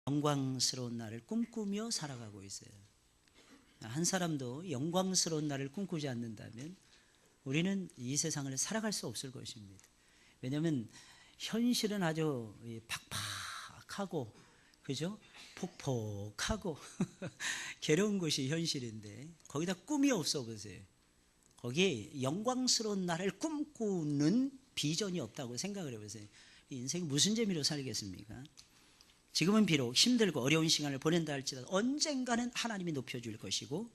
영광스러운 날을 꿈꾸며 살아가고 있어요. 한 사람도 영광스러운 날을 꿈꾸지 않는다면 우리는 이 세상을 살아갈 수 없을 것입니다. 왜냐하면 현실은 아주 팍팍하고, 그죠? 폭폭하고 괴로운 것이 현실인데 거기다 꿈이 없어 보세요. 거기에 영광스러운 날을 꿈꾸는 비전이 없다고 생각을 해보세요. 인생이 무슨 재미로 살겠습니까? 지금은 비록 힘들고 어려운 시간을 보낸다 할지라도 언젠가는 하나님이 높여줄 것이고,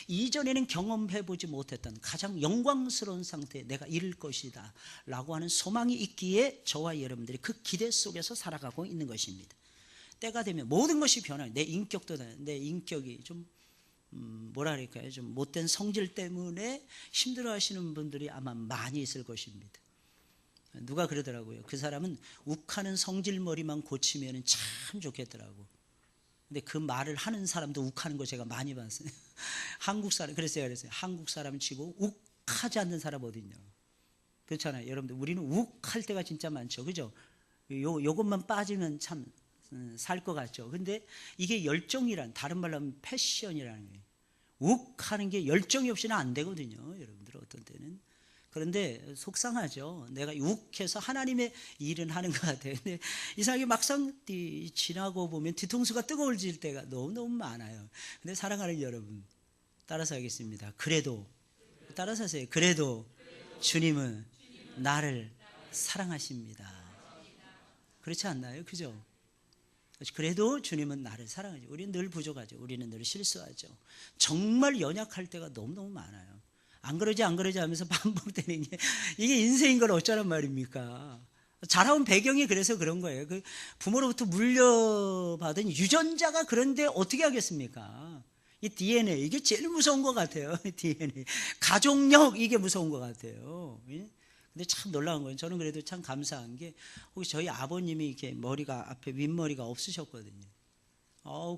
이전에는 경험해보지 못했던 가장 영광스러운 상태에 내가 이를 것이다 라고 하는 소망이 있기에 저와 여러분들이 그 기대 속에서 살아가고 있는 것입니다. 때가 되면 모든 것이 변화해요. 내 인격도, 내 인격이 좀 뭐라 그럴까요? 좀 못된 성질 때문에 힘들어하시는 분들이 아마 많이 있을 것입니다. 누가 그러더라고요. 그 사람은 욱하는 성질머리만 고치면 참 좋겠더라고. 근데 그 말을 하는 사람도 욱하는 거 제가 많이 봤어요. 한국 사람, 그랬어요. 한국 사람 치고 욱하지 않는 사람 어딨냐. 그렇잖아요. 여러분들, 우리는 욱할 때가 진짜 많죠. 그죠? 요것만 빠지면 참 살 것 같죠. 근데 이게 열정이란, 다른 말로 하면 패션이라는 거예요. 욱하는 게 열정이 없이는 안 되거든요. 여러분들, 어떤 때는. 그런데 속상하죠. 내가 욱해서 하나님의 일은 하는 것 같아요. 근데 이상하게 막상 지나고 보면 뒤통수가 뜨거워질 때가 너무너무 많아요. 근데 사랑하는 여러분, 따라서 하겠습니다. 그래도, 따라서 하세요. 그래도 주님은 나를 사랑하십니다. 그렇지 않나요? 그죠? 그래도 주님은 나를 사랑하죠. 우리는 늘 부족하죠. 우리는 늘 실수하죠. 정말 연약할 때가 너무너무 많아요. 안 그러지 하면서 반복되는 게, 이게 인생인 걸 어쩌란 말입니까? 자라온 배경이 그래서 그런 거예요. 그 부모로부터 물려받은 유전자가 그런데 어떻게 하겠습니까? 이 DNA, 이게 제일 무서운 것 같아요. DNA. 가족력, 이게 무서운 것 같아요. 근데 참 놀라운 거예요. 저는 그래도 참 감사한 게, 혹시 저희 아버님이 이렇게 머리가, 앞에 윗머리가 없으셨거든요.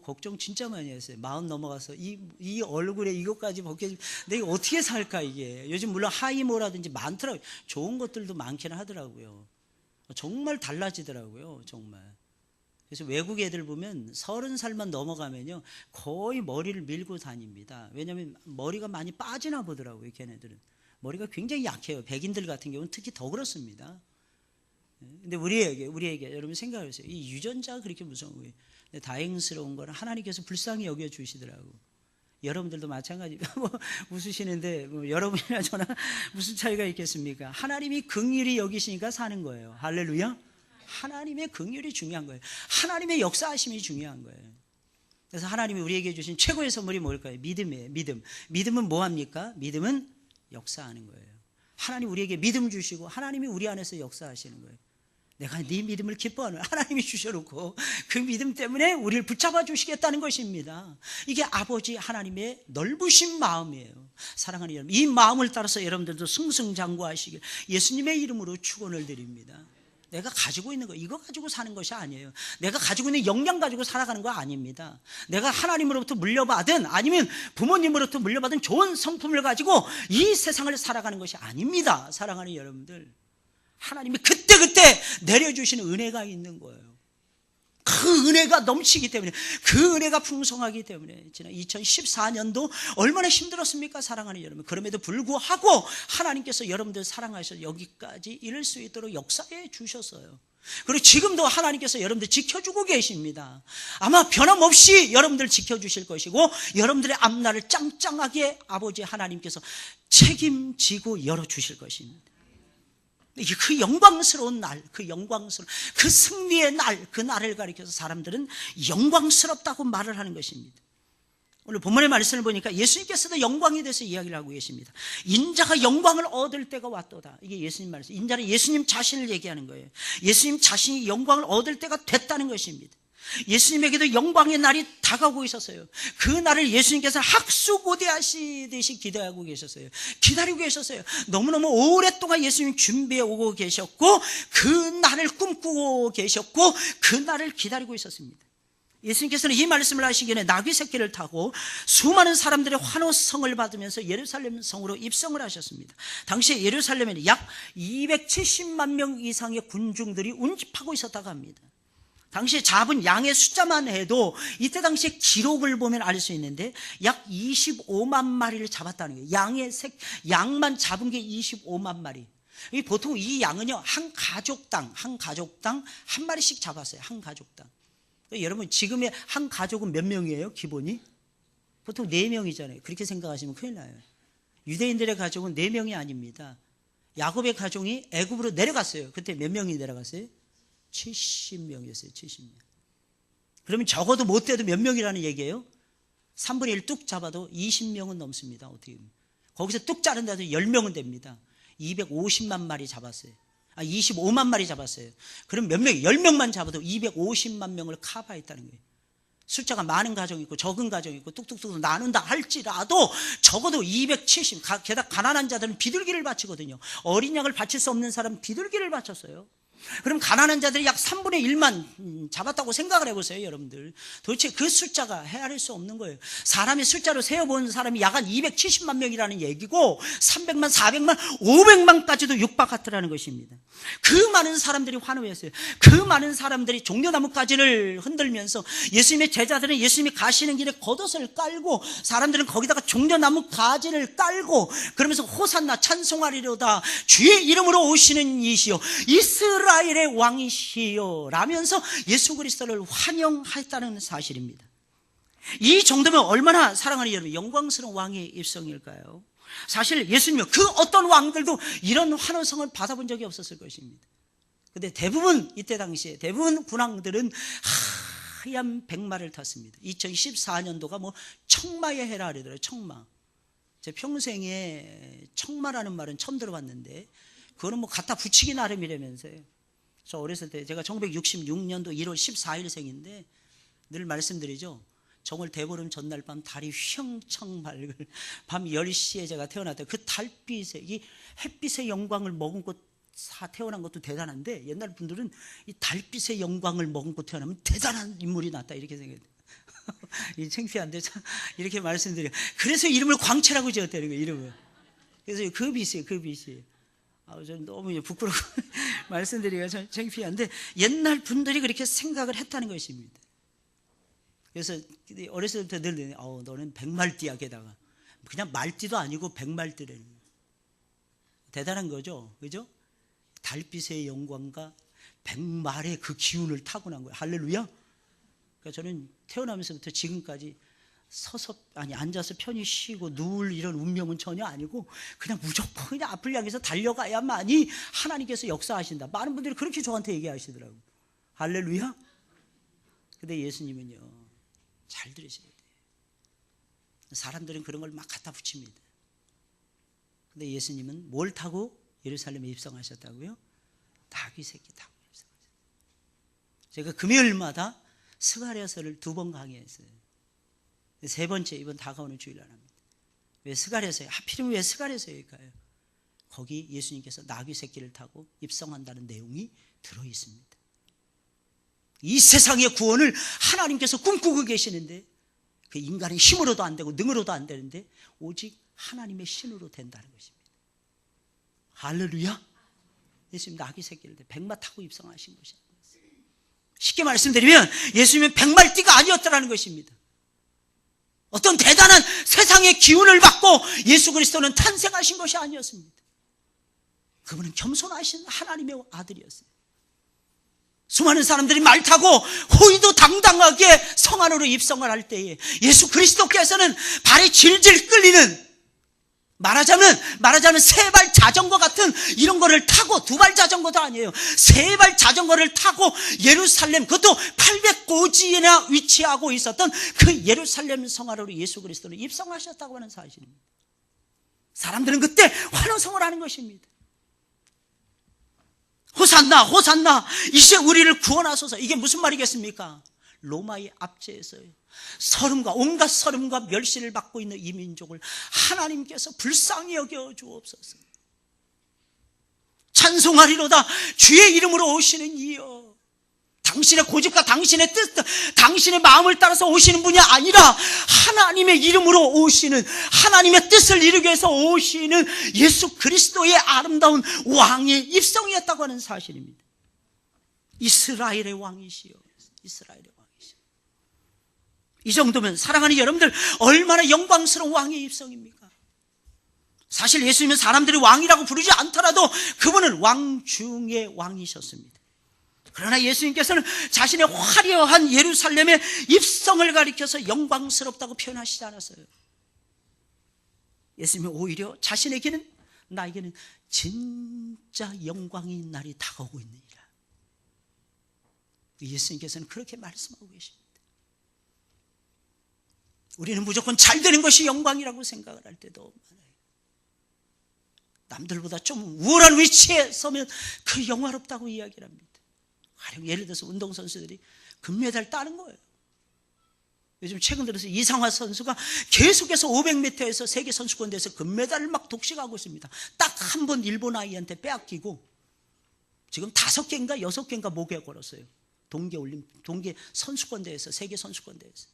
걱정 진짜 많이 했어요. 40 넘어가서 이 얼굴에 이것까지 벗겨지면 내가 어떻게 살까, 이게. 요즘 물론 하이모라든지 많더라고요. 좋은 것들도 많기는 하더라고요. 정말 달라지더라고요, 정말. 그래서 외국 애들 보면 30살만 넘어가면요, 거의 머리를 밀고 다닙니다. 왜냐하면 머리가 많이 빠지나 보더라고요, 걔네들은. 머리가 굉장히 약해요. 백인들 같은 경우는 특히 더 그렇습니다. 근데 우리에게 여러분 생각해보세요. 이 유전자가 그렇게 무서운 거예요. 근데 다행스러운 건 하나님께서 불쌍히 여겨주시더라고. 여러분들도 마찬가지. 웃으시는데 여러분이나 저나 무슨 차이가 있겠습니까? 하나님이 긍휼히 여기시니까 사는 거예요. 할렐루야. 하나님의 긍휼이 중요한 거예요. 하나님의 역사하심이 중요한 거예요. 그래서 하나님이 우리에게 주신 최고의 선물이 뭘까요? 믿음이에요. 믿음은 뭐합니까? 믿음은 역사하는 거예요. 하나님 우리에게 믿음 주시고 하나님이 우리 안에서 역사하시는 거예요. 내가 네 믿음을 기뻐하는, 하나님이 주셔놓고 그 믿음 때문에 우리를 붙잡아 주시겠다는 것입니다. 이게 아버지 하나님의 넓으신 마음이에요. 사랑하는 여러분, 이 마음을 따라서 여러분들도 승승장구하시길 예수님의 이름으로 축원을 드립니다. 내가 가지고 있는 거, 이거 가지고 사는 것이 아니에요. 내가 가지고 있는 역량 가지고 살아가는 거 아닙니다. 내가 하나님으로부터 물려받은, 아니면 부모님으로부터 물려받은 좋은 성품을 가지고 이 세상을 살아가는 것이 아닙니다. 사랑하는 여러분들, 하나님이 그때그때 내려주시는 은혜가 있는 거예요. 그 은혜가 넘치기 때문에, 그 은혜가 풍성하기 때문에. 지난 2014년도 얼마나 힘들었습니까, 사랑하는 여러분. 그럼에도 불구하고 하나님께서 여러분들 사랑하셔서 여기까지 이룰 수 있도록 역사해 주셨어요. 그리고 지금도 하나님께서 여러분들 지켜주고 계십니다. 아마 변함없이 여러분들 지켜주실 것이고, 여러분들의 앞날을 짱짱하게 아버지 하나님께서 책임지고 열어주실 것입니다. 그 영광스러운 날, 그 승리의 날, 그 날을 가리켜서 사람들은 영광스럽다고 말을 하는 것입니다. 오늘 본문의 말씀을 보니까 예수님께서도 영광에 대해서 이야기를 하고 계십니다. 인자가 영광을 얻을 때가 왔도다. 이게 예수님 말씀. 인자는 예수님 자신을 얘기하는 거예요. 예수님 자신이 영광을 얻을 때가 됐다는 것입니다. 예수님에게도 영광의 날이 다가오고 있었어요. 그 날을 예수님께서 학수고대하시듯이 기대하고 계셨어요. 기다리고 계셨어요. 너무너무 오랫동안 예수님 준비해 오고 계셨고, 그 날을 꿈꾸고 계셨고, 그 날을 기다리고 있었습니다. 예수님께서는 이 말씀을 하시기 전에 나귀 새끼를 타고 수많은 사람들의 환호성을 받으면서 예루살렘 성으로 입성을 하셨습니다. 당시에 예루살렘에는 약 270만 명 이상의 군중들이 운집하고 있었다고 합니다. 당시에 잡은 양의 숫자만 해도 이때 당시에 기록을 보면 알 수 있는데 약 25만 마리를 잡았다는 거예요. 양만 잡은 게 25만 마리. 보통 이 양은요, 한 가족당 한 마리씩 잡았어요. 한 가족당. 여러분, 지금의 한 가족은 몇 명이에요? 기본이? 보통 4명이잖아요. 그렇게 생각하시면 큰일 나요. 유대인들의 가족은 4명이 아닙니다. 야곱의 가족이 애굽으로 내려갔어요. 그때 몇 명이 내려갔어요? 70명이었어요. 70명. 그러면 적어도 못 돼도 몇 명이라는 얘기예요? 3분의 1 뚝 잡아도 20명은 넘습니다. 어떻게 보면. 거기서 뚝 자른다도 10명은 됩니다. 250만 마리 잡았어요. 25만 마리 잡았어요. 그럼 몇 명? 10명만 잡아도 250만 명을 커버했다는 거예요. 숫자가 많은 가정이 있고 적은 가정이 있고 뚝뚝뚝 나눈다 할지라도 적어도 270. 게다가 가난한 자들은 비둘기를 바치거든요. 어린 양을 바칠 수 없는 사람은 비둘기를 바쳤어요. 그럼 가난한 자들이 약 3분의 1만 잡았다고 생각을 해보세요, 여러분들. 도대체 그 숫자가 헤아릴 수 없는 거예요. 사람의 숫자로 세어본 사람이 약 한 270만 명이라는 얘기고 300만, 400만, 500만까지도 육박하더라는 것입니다. 그 많은 사람들이 환호했어요. 그 많은 사람들이 종려나무가지를 흔들면서 예수님의 제자들은 예수님이 가시는 길에 겉옷을 깔고 사람들은 거기다가 종려나무가지를 깔고 그러면서 호산나 찬송하리로다 주의 이름으로 오시는 이시여 이스라엘의 왕이시여 라면서 예수 그리스도를 환영했다는 사실입니다. 이 정도면 얼마나 사랑하는 여러분, 영광스러운 왕의 입성일까요? 사실 예수님은 그 어떤 왕들도 이런 환호성을 받아본 적이 없었을 것입니다. 근데 대부분 이때 당시에 대부분 군왕들은 하얀 백마를 탔습니다. 2014년도가 뭐 청마의 해라 그러더라고요. 청마. 제 평생에 청마라는 말은 처음 들어봤는데 그거는 뭐 갖다 붙이기 나름이라면서요. 저 어렸을 때 제가 1966년도 1월 14일생인데 늘 말씀드리죠. 정월 대보름 전날 밤 달이 휘영청 밝을 밤 10시에 제가 태어났다. 그 달빛에 이 햇빛의 영광을 머금고 태어난 것도 대단한데 옛날 분들은 이 달빛의 영광을 머금고 태어나면 대단한 인물이 났다 이렇게 생각해요. 이 창피한데 참 이렇게 말씀드려요. 그래서 이름을 광채라고 지었다는 거예요. 이름을. 그래서 그 빛이에요. 그 빛이에요. 저는 너무 부끄럽고 말씀드리기가 참 창피한데 옛날 분들이 그렇게 생각을 했다는 것입니다. 그래서 어렸을 때 늘 너는 백말띠야. 게다가 그냥 말띠도 아니고 백말띠래. 대단한 거죠. 그죠? 달빛의 영광과 백말의 그 기운을 타고난 거예요. 할렐루야. 그러니까 저는 태어나면서부터 지금까지 앉아서 편히 쉬고 누울 이런 운명은 전혀 아니고 그냥 무조건 그냥 앞을 향해서 달려가야만이 하나님께서 역사하신다. 많은 분들이 그렇게 저한테 얘기하시더라고요. 할렐루야. 근데 예수님은요, 잘 들으셔야 돼요. 사람들은 그런 걸 막 갖다 붙입니다. 근데 예수님은 뭘 타고 예루살렘에 입성하셨다고요? 나귀 새끼 타고 입성하셨어요. 제가 금요일마다 스가랴서를 2번 강의했어요. 3번째 이번 다가오는 주일날 합니다. 왜 스가랴서예요? 하필이면 왜 스가랴서일까요? 거기 예수님께서 나귀 새끼를 타고 입성한다는 내용이 들어있습니다. 이 세상의 구원을 하나님께서 꿈꾸고 계시는데 그 인간의 힘으로도 안 되고 능으로도 안 되는데 오직 하나님의 신으로 된다는 것입니다. 할렐루야. 예수님 나귀 새끼를 백마 타고 입성하신 것이 아니었어요. 쉽게 말씀드리면 예수님은 백말띠가 아니었다는 것입니다. 어떤 대단한 세상의 기운을 받고 예수 그리스도는 탄생하신 것이 아니었습니다. 그분은 겸손하신 하나님의 아들이었어요. 수많은 사람들이 말 타고 호의도 당당하게 성 안으로 입성을 할 때에 예수 그리스도께서는 발이 질질 끌리는 말하자면 세 발 자전거 같은 이런 거를 타고 2발 자전거도 아니에요. 3발 자전거를 타고 예루살렘, 그것도 800고지에나 위치하고 있었던 그 예루살렘 성 안으로 예수 그리스도는 입성하셨다고 하는 사실입니다. 사람들은 그때 환호성을 하는 것입니다. 호산나 호산나 이제 우리를 구원하소서. 이게 무슨 말이겠습니까? 로마의 압제에서요, 온갖 서름과 멸시를 받고 있는 이 민족을 하나님께서 불쌍히 여겨 주옵소서. 찬송하리로다 주의 이름으로 오시는 이여. 당신의 고집과 당신의 뜻, 당신의 마음을 따라서 오시는 분이 아니라 하나님의 이름으로 오시는, 하나님의 뜻을 이루기 위해서 오시는 예수 그리스도의 아름다운 왕의 입성이었다고 하는 사실입니다. 이스라엘의 왕이시여. 이스라엘의 왕이십니다. 이 정도면 사랑하는 여러분들 얼마나 영광스러운 왕의 입성입니까? 사실 예수님은 사람들이 왕이라고 부르지 않더라도 그분은 왕 중의 왕이셨습니다. 그러나 예수님께서는 자신의 화려한 예루살렘의 입성을 가리켜서 영광스럽다고 표현하시지 않았어요. 예수님은 오히려 자신에게는, 나에게는 진짜 영광의 날이 다가오고 있느니라. 예수님께서는 그렇게 말씀하고 계십니다. 우리는 무조건 잘 되는 것이 영광이라고 생각을 할 때도 많아요. 남들보다 좀 우월한 위치에 서면 그 영화롭다고 이야기를 합니다. 가령 예를 들어서 운동선수들이 금메달 따는 거예요. 요즘 최근 들어서 이상화 선수가 계속해서 500m에서 세계선수권대회에서 금메달을 막 독식하고 있습니다. 딱 한 번 일본 아이한테 빼앗기고 지금 5개인가 6개인가 목에 걸었어요. 동계 선수권대회에서, 세계선수권대회에서.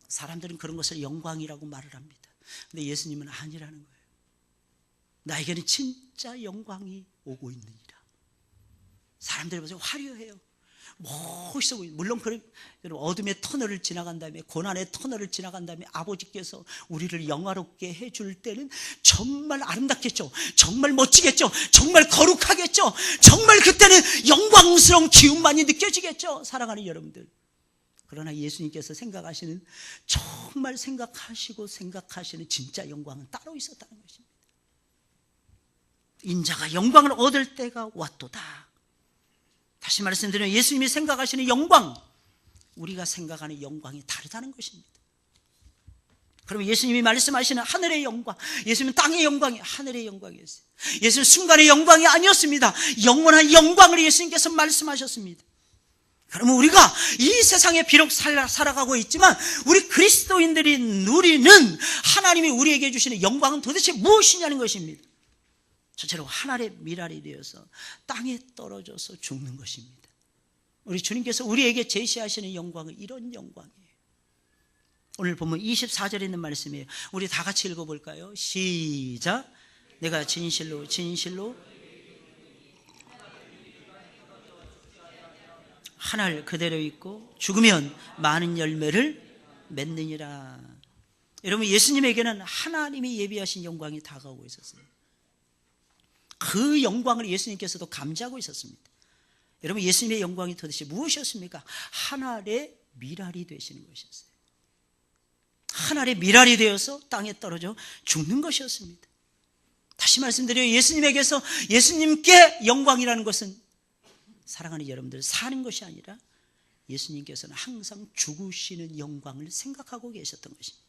사람들은 그런 것을 영광이라고 말을 합니다. 근데 예수님은 아니라는 거예요. 나에게는 진짜 영광이 오고 있느니라. 사람들이 보세요. 화려해요. 멋있어 보이죠. 물론 여러분, 어둠의 터널을 지나간 다음에, 고난의 터널을 지나간 다음에 아버지께서 우리를 영화롭게 해줄 때는 정말 아름답겠죠. 정말 멋지겠죠. 정말 거룩하겠죠. 정말 그때는 영광스러운 기운만이 느껴지겠죠. 사랑하는 여러분들. 그러나 예수님께서 생각하시는, 정말 생각하시는 진짜 영광은 따로 있었다는 것입니다. 인자가 영광을 얻을 때가 왔도다. 다시 말씀드리면 예수님이 생각하시는 영광, 우리가 생각하는 영광이 다르다는 것입니다. 그러면 예수님이 말씀하시는 하늘의 영광, 예수님은 땅의 영광이 하늘의 영광이었어요. 예수님은 순간의 영광이 아니었습니다. 영원한 영광을 예수님께서 말씀하셨습니다. 그러면 우리가 이 세상에 비록 살아가고 있지만 우리 그리스도인들이 누리는 하나님이 우리에게 주시는 영광은 도대체 무엇이냐는 것입니다. 저처럼 하늘의 미랄이 되어서 땅에 떨어져서 죽는 것입니다. 우리 주님께서 우리에게 제시하시는 영광은 이런 영광이에요. 오늘 보면 24절에 있는 말씀이에요. 우리 다 같이 읽어볼까요? 시작. 내가 진실로 하늘 그대로 있고 죽으면 많은 열매를 맺느니라. 여러분, 예수님에게는 하나님이 예비하신 영광이 다가오고 있었어요. 그 영광을 예수님께서도 감지하고 있었습니다. 여러분, 예수님의 영광이 도대체 무엇이었습니까? 하늘의 미랄이 되시는 것이었어요. 하늘의 미랄이 되어서 땅에 떨어져 죽는 것이었습니다. 다시 말씀드려요. 예수님에게서 예수님께 영광이라는 것은, 사랑하는 여러분들, 사는 것이 아니라 예수님께서는 항상 죽으시는 영광을 생각하고 계셨던 것입니다.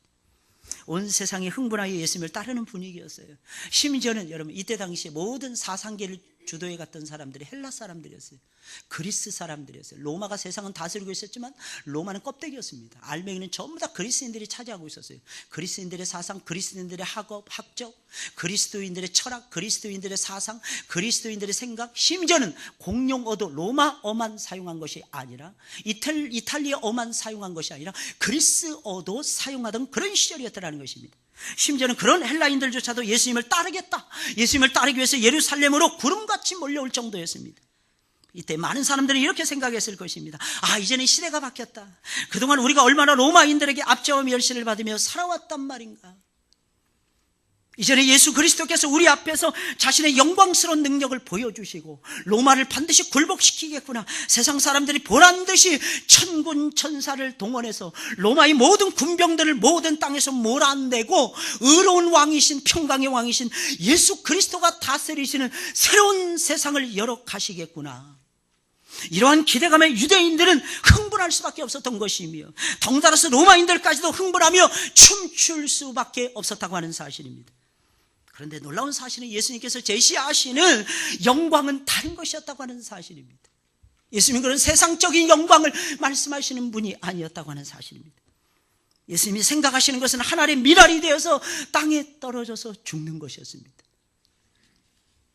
온 세상이 흥분하여 예수님을 따르는 분위기였어요. 심지어는 여러분, 이때 당시에 모든 사상계를 주도해 갔던 사람들이 헬라 사람들이었어요. 그리스 사람들이었어요. 로마가 세상은 다스리고 있었지만 로마는 껍데기였습니다. 알맹이는 전부 다 그리스인들이 차지하고 있었어요. 그리스인들의 사상, 그리스인들의 학업, 학적, 그리스도인들의 철학, 그리스도인들의 사상, 그리스도인들의 생각, 심지어는 공용어도 로마어만 사용한 것이 아니라, 이탈리아어만 사용한 것이 아니라 그리스어도 사용하던 그런 시절이었다는 것입니다. 심지어는 그런 헬라인들조차도 예수님을 따르겠다, 예수님을 따르기 위해서 예루살렘으로 구름같이 몰려올 정도였습니다. 이때 많은 사람들은 이렇게 생각했을 것입니다. 아, 이제는 시대가 바뀌었다. 그동안 우리가 얼마나 로마인들에게 압제와 멸시를 받으며 살아왔단 말인가. 이제는 예수 그리스도께서 우리 앞에서 자신의 영광스러운 능력을 보여주시고 로마를 반드시 굴복시키겠구나. 세상 사람들이 보란듯이 천군 천사를 동원해서 로마의 모든 군병들을 모든 땅에서 몰아내고 의로운 왕이신, 평강의 왕이신 예수 그리스도가 다스리시는 새로운 세상을 열어가시겠구나. 이러한 기대감에 유대인들은 흥분할 수밖에 없었던 것이며, 덩달아서 로마인들까지도 흥분하며 춤출 수밖에 없었다고 하는 사실입니다. 그런데 놀라운 사실은 예수님께서 제시하시는 영광은 다른 것이었다고 하는 사실입니다. 예수님은 그런 세상적인 영광을 말씀하시는 분이 아니었다고 하는 사실입니다. 예수님이 생각하시는 것은 하늘의 미랄이 되어서 땅에 떨어져서 죽는 것이었습니다.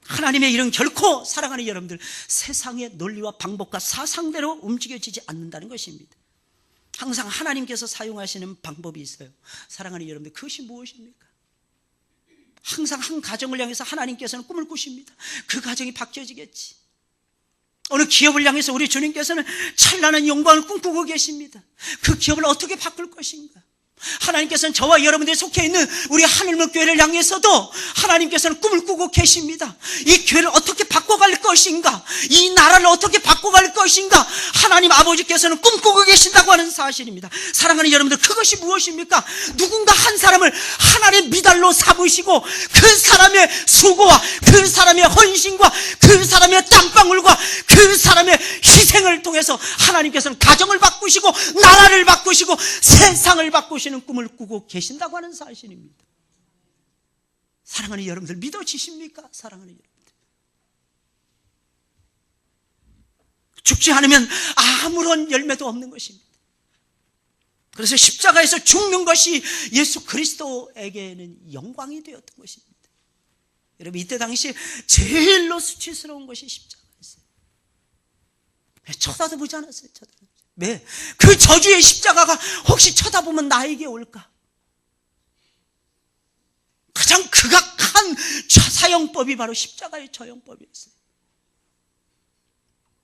하나님의 일은 결코, 사랑하는 여러분들, 세상의 논리와 방법과 사상대로 움직여지지 않는다는 것입니다. 항상 하나님께서 사용하시는 방법이 있어요. 사랑하는 여러분들, 그것이 무엇입니까? 항상 한 가정을 향해서 하나님께서는 꿈을 꾸십니다. 그 가정이 바뀌어지겠지. 어느 기업을 향해서 우리 주님께서는 찬란한 영광을 꿈꾸고 계십니다. 그 기업을 어떻게 바꿀 것인가? 하나님께서는 저와 여러분들이 속해 있는 우리 하늘문 교회를 향해서도 하나님께서는 꿈을 꾸고 계십니다. 이 교회를 어떻게 바꿔갈 것인가? 이 나라를 어떻게 바꿔갈 것인가? 하나님 아버지께서는 꿈꾸고 계신다고 하는 사실입니다. 사랑하는 여러분들, 그것이 무엇입니까? 누군가 한 사람을 하나님의 미달로 삼으시고 그 사람의 수고와 그 사람의 헌신과 그 사람의 땀방울과 그 사람의 희생을 통해서 하나님께서는 가정을 바꾸시고 나라를 바꾸시고 세상을 바꾸시는 꿈을 꾸고 계신다고 하는 사실입니다. 사랑하는 여러분들, 믿어지십니까? 사랑하는 여러분들, 죽지 않으면 아무런 열매도 없는 것입니다. 그래서 십자가에서 죽는 것이 예수 그리스도에게는 영광이 되었던 것입니다. 여러분, 이때 당시 제일로 수치스러운 것이 십자가였어요. 쳐다도 보지 않았어요. 왜? 그 저주의 십자가가 혹시 쳐다보면 나에게 올까? 가장 극악한 사형법이 바로 십자가의 처형법이었어요.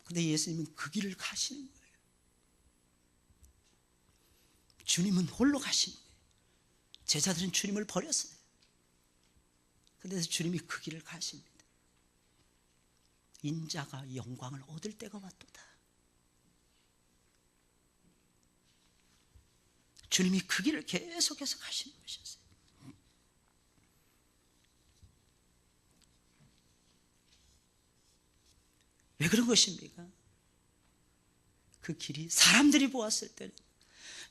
그런데 예수님은 그 길을 가시는 거예요. 주님은 홀로 가시는 거예요. 제자들은 주님을 버렸어요. 그래서 주님이 그 길을 가십니다. 인자가 영광을 얻을 때가 왔도다. 주님이 그 길을 계속해서 가시는 것이었어요. 왜 그런 것입니까? 그 길이 사람들이 보았을 때는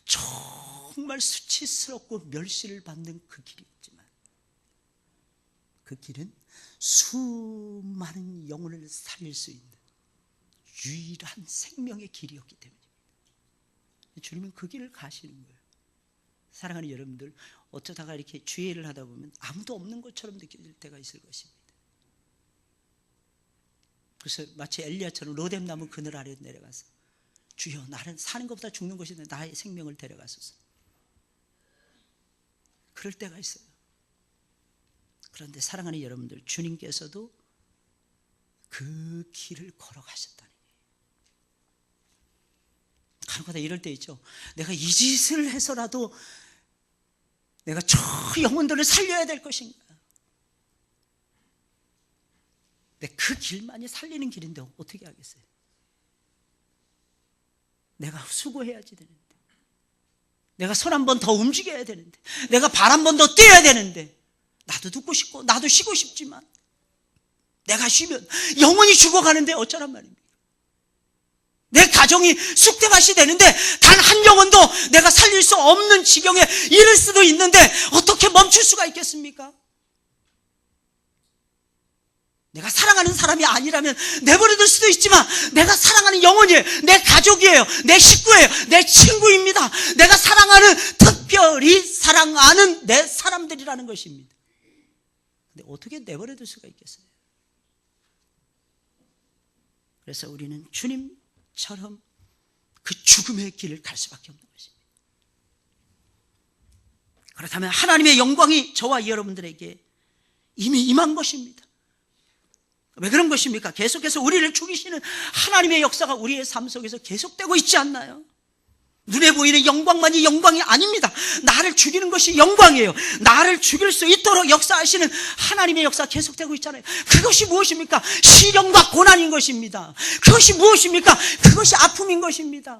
정말 수치스럽고 멸시를 받는 그 길이었지만 그 길은 수많은 영혼을 살릴 수 있는 유일한 생명의 길이었기 때문입니다. 주님은 그 길을 가시는 거예요. 사랑하는 여러분들, 어쩌다가 이렇게 주의를 하다 보면 아무도 없는 것처럼 느껴질 때가 있을 것입니다. 그래서 마치 엘리야처럼 로뎀나무 그늘 아래 내려가서 주여, 나는 사는 것보다 죽는 것이 나의 생명을 데려가소서. 그럴 때가 있어요. 그런데 사랑하는 여러분들, 주님께서도 그 길을 걸어가셨다는 거예요. 간혹가다 이럴 때 있죠. 내가 이 짓을 해서라도 내가 저 영혼들을 살려야 될 것인가? 근데 그 길만이 살리는 길인데 어떻게 하겠어요? 내가 수고해야지 되는데, 내가 손 한 번 더 움직여야 되는데, 내가 발 한 번 더 뛰어야 되는데, 나도 듣고 싶고 나도 쉬고 싶지만 내가 쉬면 영혼이 죽어가는데 어쩌란 말입니까? 내 가정이 쑥대밭이 되는데 단 한 영혼도 내가 살릴 수 없는 지경에 이를 수도 있는데 어떻게 멈출 수가 있겠습니까? 내가 사랑하는 사람이 아니라면 내버려둘 수도 있지만 내가 사랑하는 영혼이에요. 내 가족이에요. 내 식구예요. 내 친구입니다. 내가 사랑하는, 특별히 사랑하는 내 사람들이라는 것입니다. 근데 어떻게 내버려둘 수가 있겠어요? 그래서 우리는 주님처럼 그 죽음의 길을 갈 수밖에 없는 것입니다. 그렇다면 하나님의 영광이 저와 여러분들에게 이미 임한 것입니다. 왜 그런 것입니까? 계속해서 우리를 죽이시는 하나님의 역사가 우리의 삶 속에서 계속되고 있지 않나요? 눈에 보이는 영광만이 영광이 아닙니다. 나를 죽이는 것이 영광이에요. 나를 죽일 수 있도록 역사하시는 하나님의 역사가 계속되고 있잖아요. 그것이 무엇입니까? 시련과 고난인 것입니다. 그것이 무엇입니까? 그것이 아픔인 것입니다.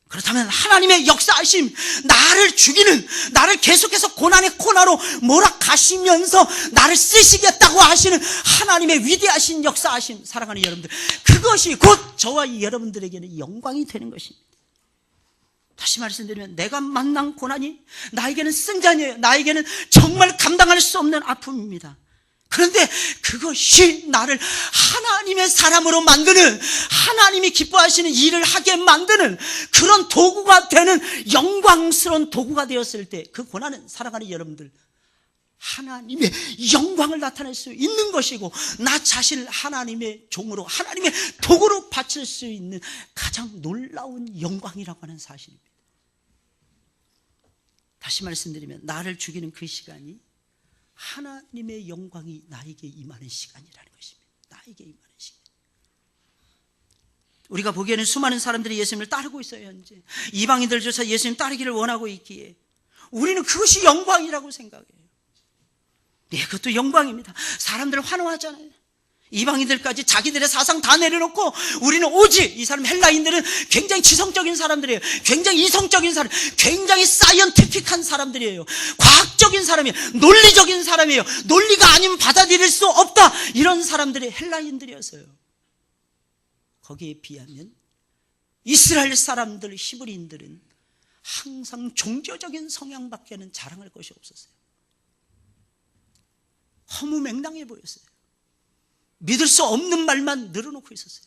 그렇다면 하나님의 역사하심, 나를 죽이는, 나를 계속해서 고난의 코너로 몰아가시면서 나를 쓰시겠다고 하시는 하나님의 위대하신 역사하심, 사랑하는 여러분들, 그것이 곧 저와 여러분들에게는 영광이 되는 것입니다. 다시 말씀드리면, 내가 만난 고난이 나에게는 승잔이에요. 나에게는 정말 감당할 수 없는 아픔입니다. 그런데 그것이 나를 하나님의 사람으로 만드는, 하나님이 기뻐하시는 일을 하게 만드는 그런 도구가 되는 영광스러운 도구가 되었을 때, 그 고난은, 사랑하는 여러분들, 하나님의 영광을 나타낼 수 있는 것이고, 나 자신을 하나님의 종으로, 하나님의 도구로 바칠 수 있는 가장 놀라운 영광이라고 하는 사실입니다. 다시 말씀드리면, 나를 죽이는 그 시간이 하나님의 영광이 나에게 임하는 시간이라는 것입니다. 나에게 임하는 시간. 우리가 보기에는 수많은 사람들이 예수님을 따르고 있어요. 현재 이방인들조차 예수님 따르기를 원하고 있기에 우리는 그것이 영광이라고 생각해요. 예, 그것도 영광입니다. 사람들 환호하잖아요. 이방인들까지 자기들의 사상 다 내려놓고 우리는 오직, 이 사람 헬라인들은 굉장히 지성적인 사람들이에요. 굉장히 이성적인 사람, 굉장히 사이언티픽한 사람들이에요. 과학적인 사람이에요. 논리적인 사람이에요. 논리가 아니면 받아들일 수 없다, 이런 사람들이 헬라인들이었어요. 거기에 비하면 이스라엘 사람들, 히브리인들은 항상 종교적인 성향밖에는 자랑할 것이 없었어요. 허무맹랑해 보였어요. 믿을 수 없는 말만 늘어놓고 있었어요.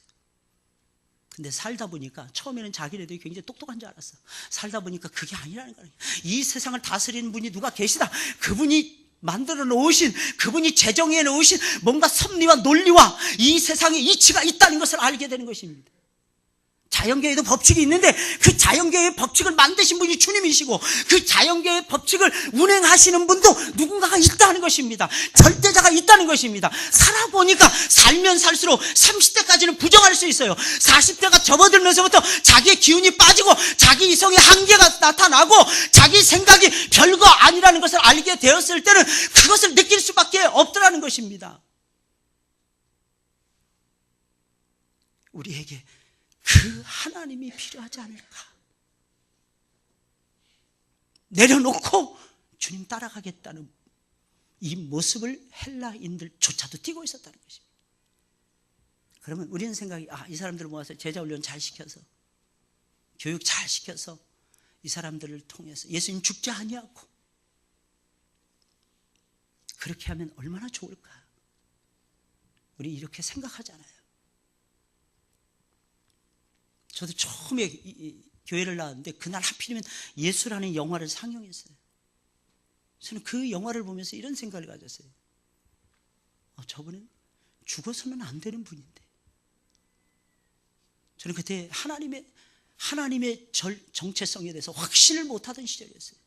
근데 살다 보니까, 처음에는 자기네들이 굉장히 똑똑한 줄 알았어. 살다 보니까 그게 아니라는 거예요. 이 세상을 다스리는 분이 누가 계시다. 그분이 만들어 놓으신, 그분이 제정해 놓으신 뭔가 섭리와 논리와 이 세상에 이치가 있다는 것을 알게 되는 것입니다. 자연계에도 법칙이 있는데 그 자연계의 법칙을 만드신 분이 주님이시고 그 자연계의 법칙을 운행하시는 분도 누군가가 있다는 것입니다. 절대자가 있다는 것입니다. 살아보니까 살면 살수록 30대까지는 부정할 수 있어요. 40대가 접어들면서부터 자기의 기운이 빠지고 자기 이성의 한계가 나타나고 자기 생각이 별거 아니라는 것을 알게 되었을 때는 그것을 느낄 수밖에 없더라는 것입니다. 우리에게 그 하나님이 필요하지 않을까? 내려놓고 주님 따라가겠다는 이 모습을 헬라인들조차도 띠고 있었다는 것입니다. 그러면 우리는 생각이, 이 사람들을 모아서 제자 훈련 잘 시켜서, 교육 잘 시켜서 이 사람들을 통해서 예수님 죽지 아니하고 그렇게 하면 얼마나 좋을까? 우리 이렇게 생각하잖아요. 저도 처음에 교회를 나왔는데 그날 하필이면 예수라는 영화를 상영했어요. 저는 그 영화를 보면서 이런 생각을 가졌어요. 저분은 죽어서는 안 되는 분인데. 저는 그때 하나님의 정체성에 대해서 확신을 못하던 시절이었어요.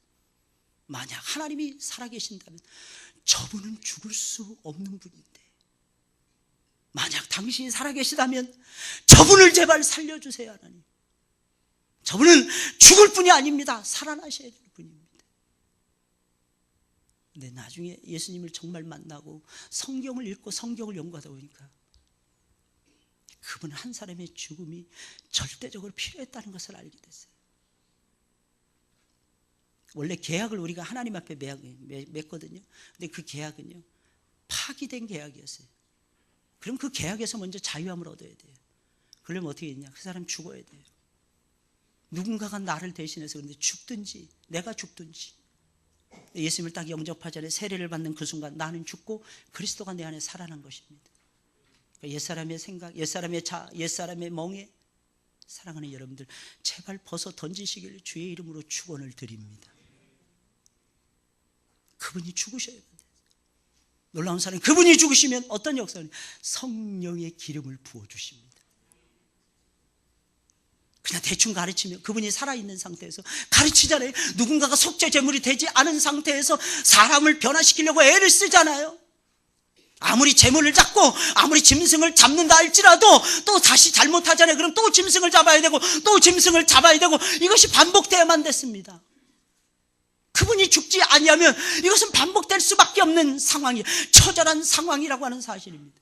만약 하나님이 살아계신다면 저분은 죽을 수 없는 분인데, 만약 당신이 살아계시다면 저분을 제발 살려주세요. 하나님, 저분은 죽을 분이 아닙니다. 살아나셔야 될 분입니다. 근데 나중에 예수님을 정말 만나고 성경을 읽고 성경을 연구하다 보니까 그분 한 사람의 죽음이 절대적으로 필요했다는 것을 알게 됐어요. 원래 계약을 우리가 하나님 앞에 맺거든요. 근데 그 계약은요, 파기된 계약이었어요. 그럼 그 계약에서 먼저 자유함을 얻어야 돼요. 그러면 어떻게 했냐? 그 사람 죽어야 돼요. 누군가가 나를 대신해서, 그런데 죽든지 내가 죽든지, 예수님을 딱 영접하기 전에 세례를 받는 그 순간 나는 죽고 그리스도가 내 안에 살아난 것입니다. 옛사람의 생각, 옛사람의 자아, 옛사람의 멍에 사랑하는 여러분들, 제발 벗어 던지시길 주의 이름으로 축원을 드립니다. 그분이 죽으셔야 돼요. 놀라운 사람은 그분이 죽으시면 어떤 역사는 성령의 기름을 부어주십니다. 그냥 대충 가르치면, 그분이 살아있는 상태에서 가르치잖아요. 누군가가 속죄 제물이 되지 않은 상태에서 사람을 변화시키려고 애를 쓰잖아요. 아무리 제물을 잡고 아무리 짐승을 잡는다 할지라도 또 다시 잘못하잖아요. 그럼 또 짐승을 잡아야 되고 또 짐승을 잡아야 되고, 이것이 반복돼야만 됐습니다. 그분이 죽지 아니하면 이것은 반복될 수밖에 없는 상황이에요. 처절한 상황이라고 하는 사실입니다.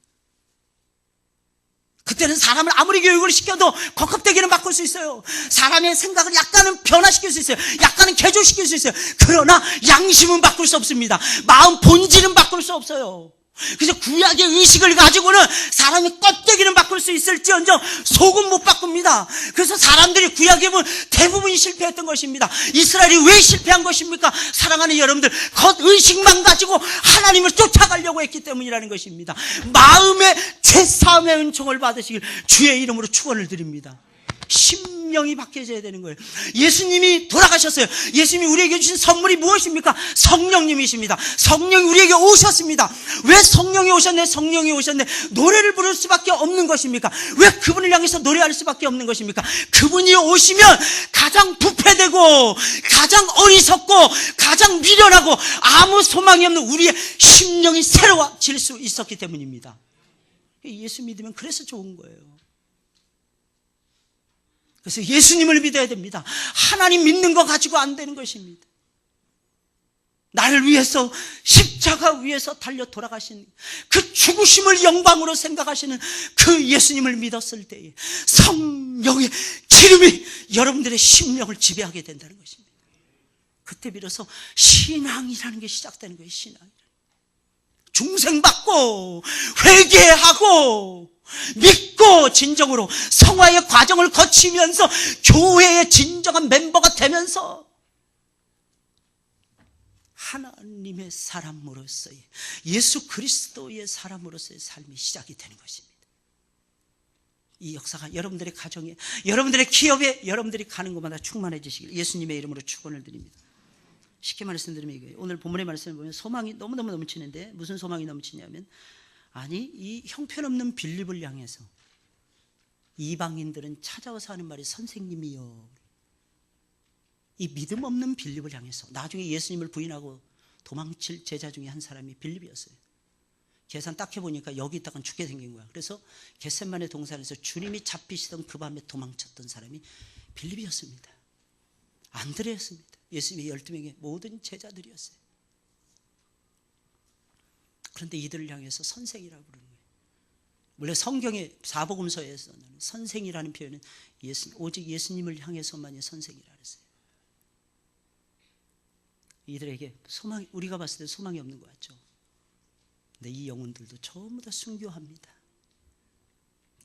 그때는 사람을 아무리 교육을 시켜도 겉껍데기는 바꿀 수 있어요. 사람의 생각을 약간은 변화시킬 수 있어요. 약간은 개조시킬 수 있어요. 그러나 양심은 바꿀 수 없습니다. 마음 본질은 바꿀 수 없어요. 그래서 구약의 의식을 가지고는 사람의 껍데기는 바꿀 수 있을지언정 속은 못 바꿉니다. 그래서 사람들이 구약에 보면 대부분이 실패했던 것입니다. 이스라엘이 왜 실패한 것입니까? 사랑하는 여러분들, 겉의식만 가지고 하나님을 쫓아가려고 했기 때문이라는 것입니다. 마음의 죄사함의 은총을 받으시길 주의 이름으로 축원을 드립니다. 심령이 바뀌어져야 되는 거예요. 예수님이 돌아가셨어요. 예수님이 우리에게 주신 선물이 무엇입니까? 성령님이십니다. 성령이 우리에게 오셨습니다. 왜 성령이 오셨네? 성령이 오셨네. 노래를 부를 수밖에 없는 것입니까? 왜 그분을 향해서 노래할 수밖에 없는 것입니까? 그분이 오시면 가장 부패되고 가장 어리석고 가장 미련하고 아무 소망이 없는 우리의 심령이 새로워질 수 있었기 때문입니다. 예수 믿으면 그래서 좋은 거예요. 그래서 예수님을 믿어야 됩니다. 하나님 믿는 거 가지고 안 되는 것입니다. 나를 위해서 십자가 위에서 달려 돌아가신 그 죽으심을 영광으로 생각하시는 그 예수님을 믿었을 때에 성령의 기름이 여러분들의 심령을 지배하게 된다는 것입니다. 그때 비로소 신앙이라는 게 시작되는 거예요. 신앙. 중생받고 회개하고 믿고 진정으로 성화의 과정을 거치면서 교회의 진정한 멤버가 되면서 하나님의 사람으로서의 예수 그리스도의 사람으로서의 삶이 시작이 되는 것입니다. 이 역사가 여러분들의 가정에, 여러분들의 기업에, 여러분들이 가는 곳마다 충만해지시길 예수님의 이름으로 축원을 드립니다. 쉽게 말씀드리면 이거예요. 오늘 본문의 말씀을 보면 소망이 너무너무 넘치는데 무슨 소망이 넘치냐면, 아니 이 형편없는 빌립을 향해서 이방인들은 찾아와서 하는 말이 선생님이요. 이 믿음 없는 빌립을 향해서 나중에 예수님을 부인하고 도망칠 제자 중에 한 사람이 빌립이었어요. 계산 딱 해보니까 여기 있다가 죽게 생긴 거야. 그래서 겟세마네 동산에서 주님이 잡히시던 그 밤에 도망쳤던 사람이 빌립이었습니다. 안드레였습니다. 예수님의 12명의 모든 제자들이었어요. 그런데 이들을 향해서 선생이라고 부르는 거예요. 원래 성경의 사복음서에서는 선생이라는 표현은 오직 예수님을 향해서만이 선생이라 그랬어요. 이들에게 소망이, 우리가 봤을 때 소망이 없는 것 같죠. 근데 이 영혼들도 전부 다 순교합니다.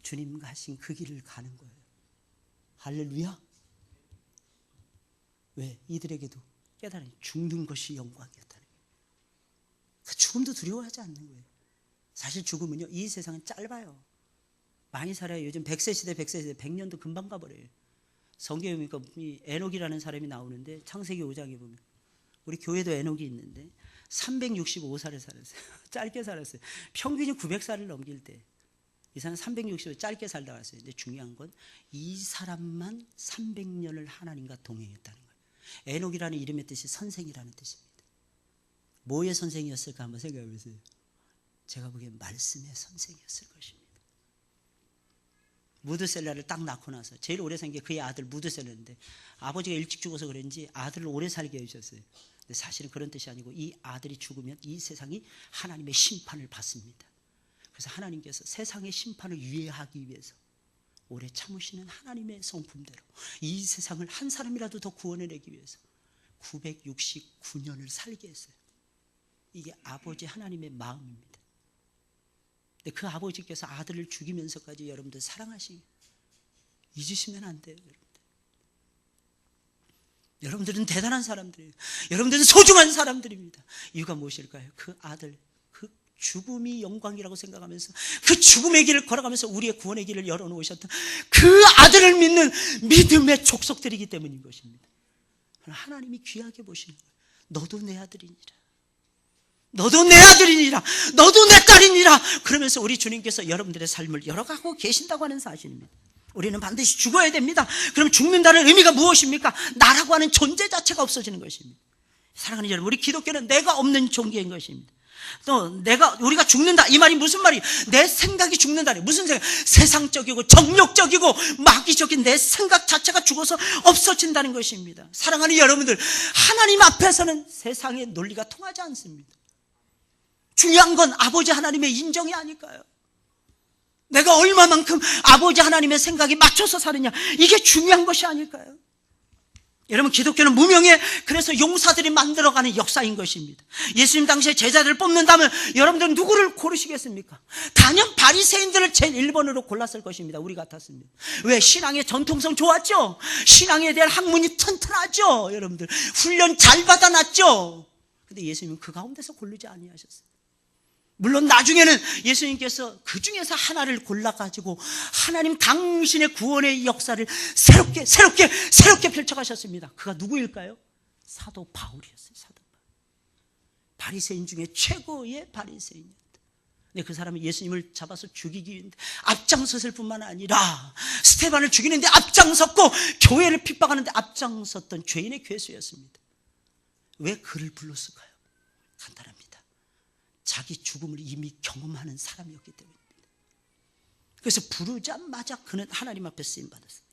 주님과 하신 그 길을 가는 거예요. 할렐루야. 왜? 이들에게도 깨달은 죽는 것이 영광이었다는 거예요. 그 죽음도 두려워하지 않는 거예요. 사실 죽음은요, 이 세상은 짧아요. 많이 살아요. 요즘 100세 시대 100년도 금방 가버려요. 성경에 보니까 이 에녹이라는 사람이 나오는데 창세기 5장에 보면 우리 교회도 에녹이 있는데 365살을 살았어요. 짧게 살았어요. 평균이 900살을 넘길 때 이 사람은 365살 짧게 살다 왔어요. 근데 중요한 건 이 사람만 300년을 하나님과 동행했다는 거예요. 에녹이라는 이름의 뜻이 선생이라는 뜻입니다. 뭐의 선생이었을까 한번 생각해 보세요. 제가 보기엔 말씀의 선생이었을 것입니다. 무드셀라를 딱 낳고 나서 제일 오래 산 게 그의 아들 무드셀라인데 아버지가 일찍 죽어서 그런지 아들을 오래 살게 해주셨어요. 근데 사실은 그런 뜻이 아니고 이 아들이 죽으면 이 세상이 하나님의 심판을 받습니다. 그래서 하나님께서 세상의 심판을 유예하기 위해서 오래 참으시는 하나님의 성품대로 이 세상을 한 사람이라도 더 구원해내기 위해서 969년을 살게 했어요. 이게 아버지 하나님의 마음입니다. 근데 그 아버지께서 아들을 죽이면서까지 여러분들 사랑하시기 잊으시면 안 돼요. 여러분들은 대단한 사람들이에요. 여러분들은 소중한 사람들입니다. 이유가 무엇일까요? 그 아들, 그 죽음이 영광이라고 생각하면서 그 죽음의 길을 걸어가면서 우리의 구원의 길을 열어놓으셨던 그 아들을 믿는 믿음의 족속들이기 때문인 것입니다. 하나님이 귀하게 보시는 거예요. 너도 내 아들이니라. 너도 내 아들이니라. 너도 내 딸이니라. 그러면서 우리 주님께서 여러분들의 삶을 열어가고 계신다고 하는 사실입니다. 우리는 반드시 죽어야 됩니다. 그럼 죽는다는 의미가 무엇입니까? 나라고 하는 존재 자체가 없어지는 것입니다. 사랑하는 여러분, 우리 기독교는 내가 없는 종교인 것입니다. 또 우리가 죽는다, 이 말이 무슨 말이에요? 내 생각이 죽는다니. 무슨 생각? 세상적이고 정욕적이고 마귀적인 내 생각 자체가 죽어서 없어진다는 것입니다. 사랑하는 여러분들, 하나님 앞에서는 세상의 논리가 통하지 않습니다. 중요한 건 아버지 하나님의 인정이 아닐까요? 내가 얼마만큼 아버지 하나님의 생각에 맞춰서 사느냐, 이게 중요한 것이 아닐까요? 여러분, 기독교는 무명의 그래서 용사들이 만들어가는 역사인 것입니다. 예수님 당시에 제자들을 뽑는다면 여러분들은 누구를 고르시겠습니까? 단연 바리새인들을 제일 1번으로 골랐을 것입니다. 우리 같았습니다. 왜? 신앙의 전통성 좋았죠? 신앙에 대한 학문이 튼튼하죠? 여러분들 훈련 잘 받아놨죠? 근데 예수님은 그 가운데서 고르지 아니하셨어요. 물론 나중에는 예수님께서 그 중에서 하나를 골라가지고 하나님 당신의 구원의 역사를 새롭게 펼쳐가셨습니다. 그가 누구일까요? 사도 바울이었어요. 사도 바울. 바리새인 중에 최고의 바리새인이었다. 근데 그 사람은 예수님을 잡아서 죽이기 위해 앞장섰을 뿐만 아니라 스테반을 죽이는데 앞장섰고 교회를 핍박하는데 앞장섰던 죄인의 괴수였습니다. 왜 그를 불렀을까요? 간단합니다. 자기 죽음을 이미 경험하는 사람이었기 때문입니다. 그래서 부르자마자 그는 하나님 앞에 쓰임받았어요.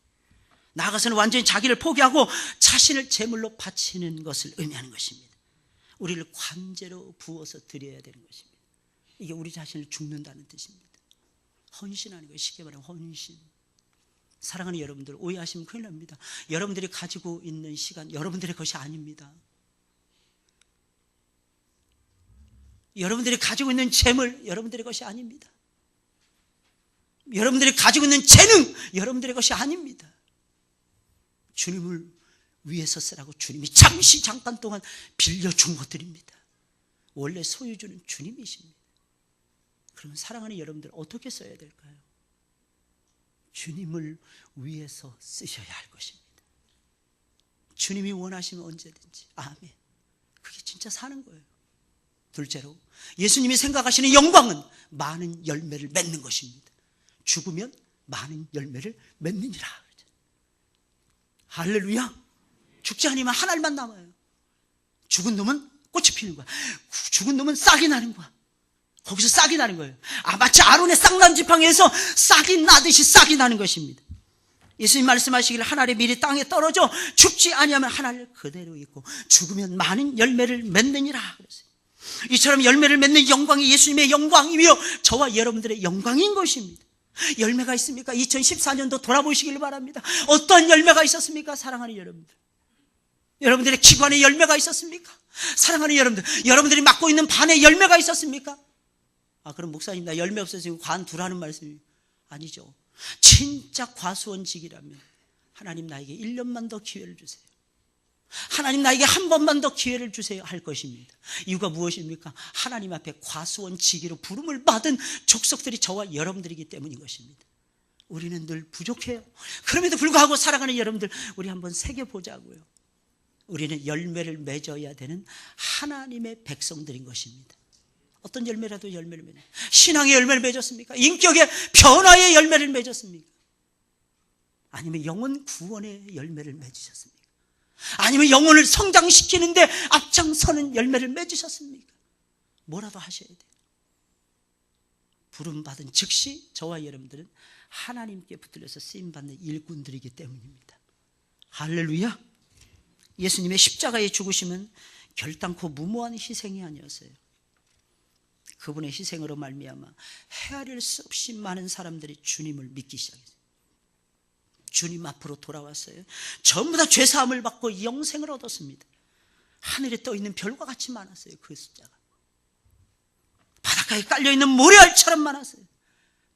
나아가서는 완전히 자기를 포기하고 자신을 제물로 바치는 것을 의미하는 것입니다. 우리를 관제로 부어서 드려야 되는 것입니다. 이게 우리 자신을 죽는다는 뜻입니다. 헌신하는 거예요. 쉽게 말하면 헌신. 사랑하는 여러분들, 오해하시면 큰일 납니다. 여러분들이 가지고 있는 시간 여러분들의 것이 아닙니다. 여러분들이 가지고 있는 재물 여러분들의 것이 아닙니다. 여러분들이 가지고 있는 재능 여러분들의 것이 아닙니다. 주님을 위해서 쓰라고 주님이 잠깐 동안 빌려준 것들입니다. 원래 소유주는 주님이십니다. 그러면 사랑하는 여러분들 어떻게 써야 될까요? 주님을 위해서 쓰셔야 할 것입니다. 주님이 원하시면 언제든지. 아멘. 그게 진짜 사는 거예요. 둘째로, 예수님이 생각하시는 영광은 많은 열매를 맺는 것입니다. 죽으면 많은 열매를 맺느니라. 할렐루야. 죽지 않으면 한 알만 남아요. 죽은 놈은 꽃이 피는 거야. 죽은 놈은 싹이 나는 거야. 거기서 싹이 나는 거예요. 마치 아론의 싹난 지팡이에서 싹이 나듯이 싹이 나는 것입니다. 예수님 말씀하시기를 한 알이 미리 땅에 떨어져 죽지 아니하면 한 알 그대로 있고 죽으면 많은 열매를 맺느니라 그랬어요. 이처럼 열매를 맺는 영광이 예수님의 영광이며 저와 여러분들의 영광인 것입니다. 열매가 있습니까? 2014년도 돌아보시길 바랍니다. 어떠한 열매가 있었습니까? 사랑하는 여러분들, 여러분들의 기관에 열매가 있었습니까? 사랑하는 여러분들, 여러분들이 맡고 있는 반에 열매가 있었습니까? 그럼 목사님 나 열매 없어서 관두라는 말씀이 아니죠. 진짜 과수원직이라면 하나님 나에게 1년만 더 기회를 주세요. 하나님 나에게 한 번만 더 기회를 주세요 할 것입니다. 이유가 무엇입니까? 하나님 앞에 과수원직으로 부름을 받은 족속들이 저와 여러분들이기 때문인 것입니다. 우리는 늘 부족해요. 그럼에도 불구하고 사랑하는 여러분들, 우리 한번 새겨보자고요. 우리는 열매를 맺어야 되는 하나님의 백성들인 것입니다. 어떤 열매라도 열매를 맺는, 신앙의 열매를 맺었습니까? 인격의 변화의 열매를 맺었습니까? 아니면 영혼 구원의 열매를 맺으셨습니까? 아니면 영혼을 성장시키는데 앞장서는 열매를 맺으셨습니까? 뭐라도 하셔야 돼요. 부름받은 즉시 저와 여러분들은 하나님께 붙들려서 쓰임받는 일꾼들이기 때문입니다. 할렐루야. 예수님의 십자가의 죽으심은 결단코 무모한 희생이 아니었어요. 그분의 희생으로 말미암아 헤아릴 수 없이 많은 사람들이 주님을 믿기 시작했어요. 주님 앞으로 돌아왔어요. 전부 다 죄사함을 받고 영생을 얻었습니다. 하늘에 떠있는 별과 같이 많았어요. 그 숫자가 바닷가에 깔려있는 모래알처럼 많았어요.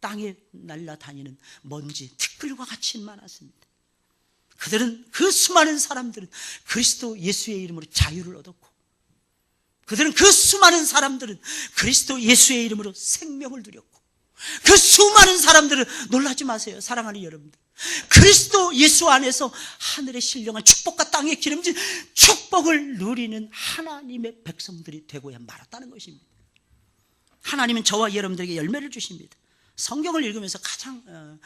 땅에 날아다니는 먼지 티끌과 같이 많았습니다. 그들은, 그 수많은 사람들은 그리스도 예수의 이름으로 자유를 얻었고, 그들은, 그 수많은 사람들은 그리스도 예수의 이름으로 생명을 누렸고, 그 수많은 사람들은, 놀라지 마세요 사랑하는 여러분들, 그리스도 예수 안에서 하늘의 신령한 축복과 땅의 기름진 축복을 누리는 하나님의 백성들이 되고야 말았다는 것입니다. 하나님은 저와 여러분들에게 열매를 주십니다. 성경을 읽으면서 가장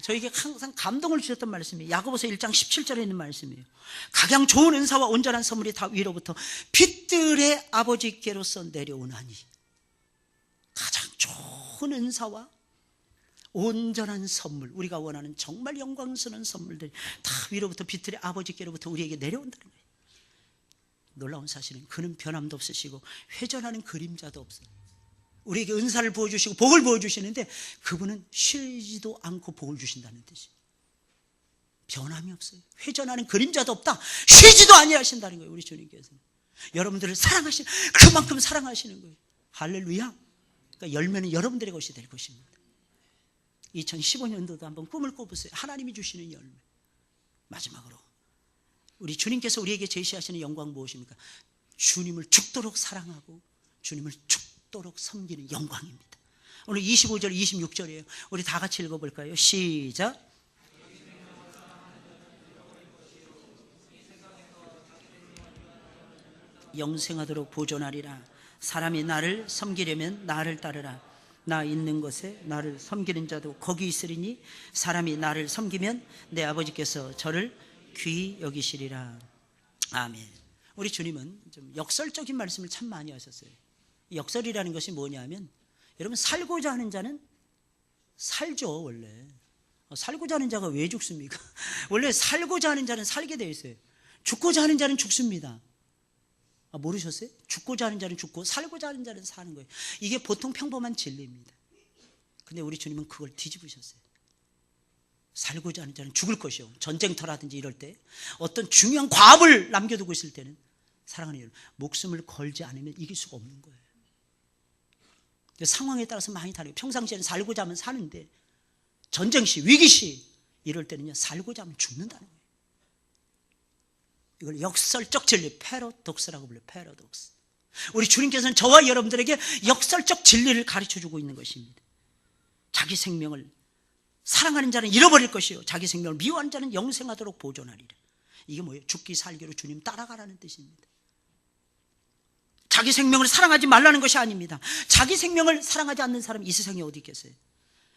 저에게 항상 감동을 주셨던 말씀이 야고보서 1장 17절에 있는 말씀이에요. 각양 좋은 은사와 온전한 선물이 다 위로부터 빛들의 아버지께로서 내려오나니. 가장 좋은 은사와 온전한 선물, 우리가 원하는 정말 영광스러운 선물들이 다 위로부터 빛들의 아버지께로부터 우리에게 내려온다는 거예요. 놀라운 사실은 그는 변함도 없으시고 회전하는 그림자도 없어요. 우리에게 은사를 부어주시고 복을 부어주시는데 그분은 쉬지도 않고 복을 주신다는 뜻이에요. 변함이 없어요. 회전하는 그림자도 없다. 쉬지도 아니하신다는 거예요. 우리 주님께서는 여러분들을 사랑하시는, 그만큼 사랑하시는 거예요. 할렐루야. 그러니까 열매는 여러분들의 것이 될 것입니다. 2015년도도 한번 꿈을 꿔보세요. 하나님이 주시는 열매. 마지막으로 우리 주님께서 우리에게 제시하시는 영광 무엇입니까? 주님을 죽도록 사랑하고 주님을 죽도록 섬기는 영광입니다. 오늘 25절 26절이에요. 우리 다 같이 읽어볼까요? 시작. 영생하도록 보존하리라. 사람이 나를 섬기려면 나를 따르라. 나 있는 곳에 나를 섬기는 자도 거기 있으리니 사람이 나를 섬기면 내 아버지께서 저를 귀히 여기시리라. 아멘. 우리 주님은 좀 역설적인 말씀을 참 많이 하셨어요. 역설이라는 것이 뭐냐면, 여러분, 살고자 하는 자는 살죠. 원래 살고자 하는 자가 왜 죽습니까? 원래 살고자 하는 자는 살게 되어 있어요. 죽고자 하는 자는 죽습니다. 모르셨어요? 죽고자 하는 자는 죽고 살고자 하는 자는 사는 거예요. 이게 보통 평범한 진리입니다. 근데 우리 주님은 그걸 뒤집으셨어요. 살고자 하는 자는 죽을 것이요, 전쟁터라든지 이럴 때 어떤 중요한 과업을 남겨두고 있을 때는 사랑하는 여러분, 목숨을 걸지 않으면 이길 수가 없는 거예요. 상황에 따라서 많이 다르고, 평상시에는 살고자 하면 사는데 전쟁시, 위기시 이럴 때는요, 살고자 하면 죽는다는 거예요. 이걸 역설적 진리, 패러독스라고 불러요. 패러독스. 우리 주님께서는 저와 여러분들에게 역설적 진리를 가르쳐주고 있는 것입니다. 자기 생명을 사랑하는 자는 잃어버릴 것이요, 자기 생명을 미워하는 자는 영생하도록 보존하리라. 이게 뭐예요? 죽기 살기로 주님 따라가라는 뜻입니다. 자기 생명을 사랑하지 말라는 것이 아닙니다. 자기 생명을 사랑하지 않는 사람이 이 세상에 어디 있겠어요?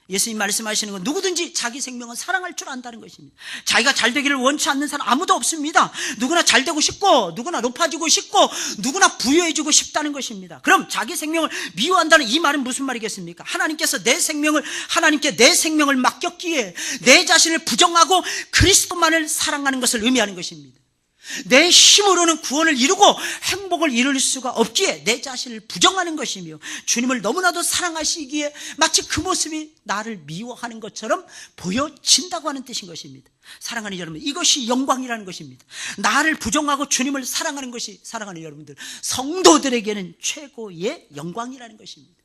예수님 말씀하시는 건 누구든지 자기 생명은 사랑할 줄 안다는 것입니다. 자기가 잘 되기를 원치 않는 사람 아무도 없습니다. 누구나 잘 되고 싶고, 누구나 높아지고 싶고, 누구나 부유해지고 싶다는 것입니다. 그럼 자기 생명을 미워한다는 이 말은 무슨 말이겠습니까? 하나님께서 하나님께 내 생명을 맡겼기에 내 자신을 부정하고 그리스도만을 사랑하는 것을 의미하는 것입니다. 내 힘으로는 구원을 이루고 행복을 이룰 수가 없기에 내 자신을 부정하는 것이며, 주님을 너무나도 사랑하시기에 마치 그 모습이 나를 미워하는 것처럼 보여진다고 하는 뜻인 것입니다. 사랑하는 여러분, 이것이 영광이라는 것입니다. 나를 부정하고 주님을 사랑하는 것이, 사랑하는 여러분들, 성도들에게는 최고의 영광이라는 것입니다.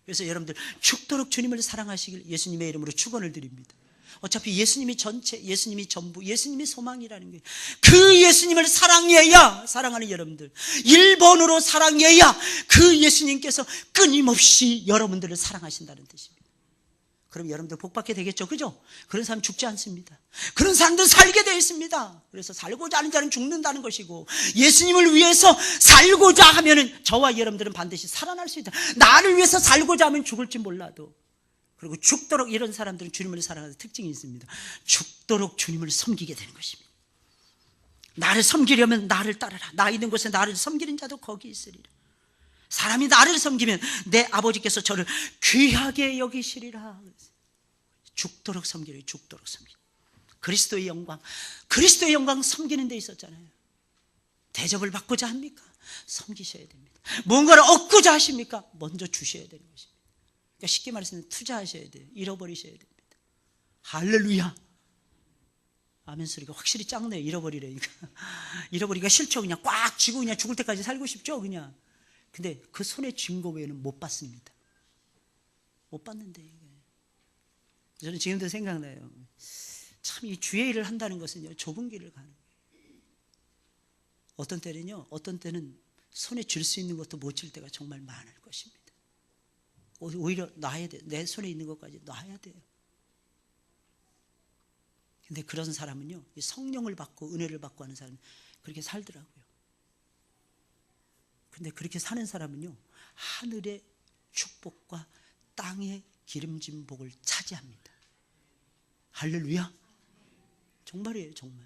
그래서 여러분들 죽도록 주님을 사랑하시길 예수님의 이름으로 축원을 드립니다. 어차피 예수님이 전체, 예수님이 전부, 예수님이 소망이라는 거예요. 그 예수님을 사랑해야, 사랑하는 여러분들, 1번으로 사랑해야 그 예수님께서 끊임없이 여러분들을 사랑하신다는 뜻입니다. 그럼 여러분들 복받게 되겠죠, 그죠? 그런 사람 죽지 않습니다. 그런 사람들은 살게 되어 있습니다. 그래서 살고자 하는 자는 죽는다는 것이고, 예수님을 위해서 살고자 하면은 저와 여러분들은 반드시 살아날 수 있다. 나를 위해서 살고자 하면 죽을지 몰라도, 그리고 죽도록, 이런 사람들은 주님을 사랑하는 특징이 있습니다. 죽도록 주님을 섬기게 되는 것입니다. 나를 섬기려면 나를 따르라. 나 있는 곳에 나를 섬기는 자도 거기 있으리라. 사람이 나를 섬기면 내 아버지께서 저를 귀하게 여기시리라. 죽도록 섬기려, 죽도록 섬기려. 그리스도의 영광, 그리스도의 영광 섬기는 데 있었잖아요. 대접을 받고자 합니까? 섬기셔야 됩니다. 뭔가를 얻고자 하십니까? 먼저 주셔야 되는 것입니다. 그러니까 쉽게 말해서 투자하셔야 돼요. 잃어버리셔야 됩니다. 할렐루야. 아멘 소리가 확실히 작네요. 잃어버리려니까. 잃어버리기가 싫죠. 그냥 꽉 쥐고 그냥 죽을 때까지 살고 싶죠, 그냥. 근데 그 손에 쥔 거 외에는 못 받습니다. 못 받는데, 이게. 저는 지금도 생각나요. 참 이 주의 일을 한다는 것은요, 좁은 길을 가는 거예요. 어떤 때는 손에 쥘 수 있는 것도 못 쥘 때가 정말 많을 것입니다. 오히려 놔야 돼요. 내 손에 있는 것까지 놔야 돼요. 근데 그런 사람은요, 성령을 받고 은혜를 받고 하는 사람은 그렇게 살더라고요. 근데 그렇게 사는 사람은요, 하늘의 축복과 땅의 기름진 복을 차지합니다. 할렐루야. 정말이에요, 정말.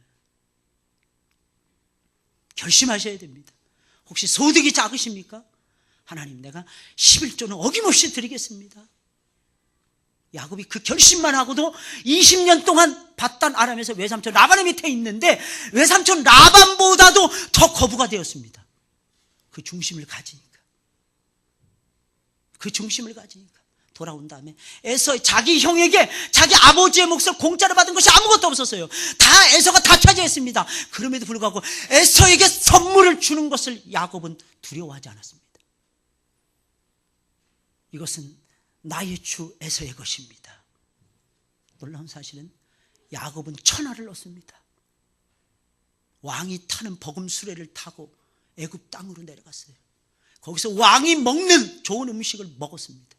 결심하셔야 됩니다. 혹시 소득이 작으십니까? 하나님, 내가 11조는 어김없이 드리겠습니다. 야곱이 그 결심만 하고도 20년 동안 바단 아람에서 외삼촌 라반의 밑에 있는데, 외삼촌 라반보다도 더 거부가 되었습니다. 그 중심을 가지니까. 돌아온 다음에 에서, 자기 형에게 자기 아버지의 몫을 공짜로 받은 것이 아무것도 없었어요. 다 에서가 다 차지했습니다. 그럼에도 불구하고 에서에게 선물을 주는 것을 야곱은 두려워하지 않았습니다. 이것은 나의 주 에서의 것입니다. 놀라운 사실은 야곱은 천하를 얻습니다. 왕이 타는 버금 수레를 타고 애굽 땅으로 내려갔어요. 거기서 왕이 먹는 좋은 음식을 먹었습니다.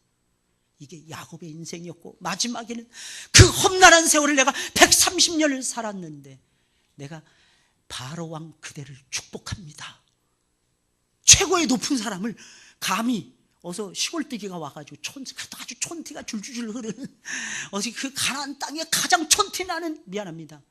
이게 야곱의 인생이었고, 마지막에는 그 험난한 세월을 내가 130년을 살았는데 내가 바로 왕 그대를 축복합니다. 최고의 높은 사람을 감히 어서 시골뜨기가 와가지고 아주 촌티가 줄줄줄 흐르는, 어디 그 가나안 땅에 가장 촌티 나는, 미안합니다,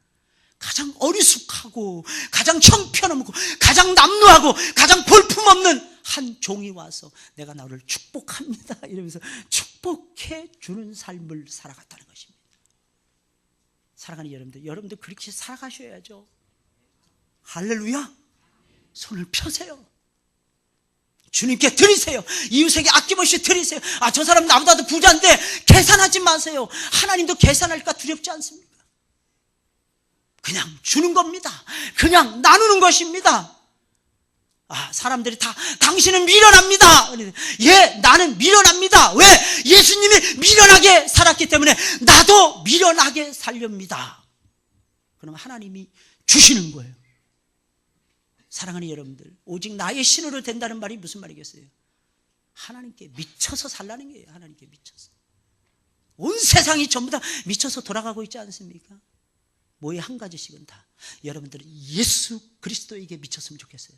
가장 어리숙하고 가장 형편없고 가장 남루하고 가장 볼품없는 한 종이 와서 내가 너를 축복합니다 이러면서 축복 축복해 주는 삶을 살아갔다는 것입니다. 사랑하는 여러분들 그렇게 살아가셔야죠. 할렐루야. 손을 펴세요. 주님께 드리세요. 이웃에게 아낌없이 드리세요. 저 사람 나보다도 부자인데 계산하지 마세요. 하나님도 계산할까 두렵지 않습니까? 그냥 주는 겁니다. 그냥 나누는 것입니다. 사람들이 다 당신은 미련합니다. 예, 나는 미련합니다. 왜? 예수님이 미련하게 살았기 때문에 나도 미련하게 살렵니다. 그럼 하나님이 주시는 거예요. 사랑하는 여러분들, 오직 나의 신으로 된다는 말이 무슨 말이겠어요? 하나님께 미쳐서 살라는 거예요. 하나님께 미쳐서. 온 세상이 전부 다 미쳐서 돌아가고 있지 않습니까? 뭐에 한 가지씩은 다. 여러분들은 예수 그리스도에게 미쳤으면 좋겠어요.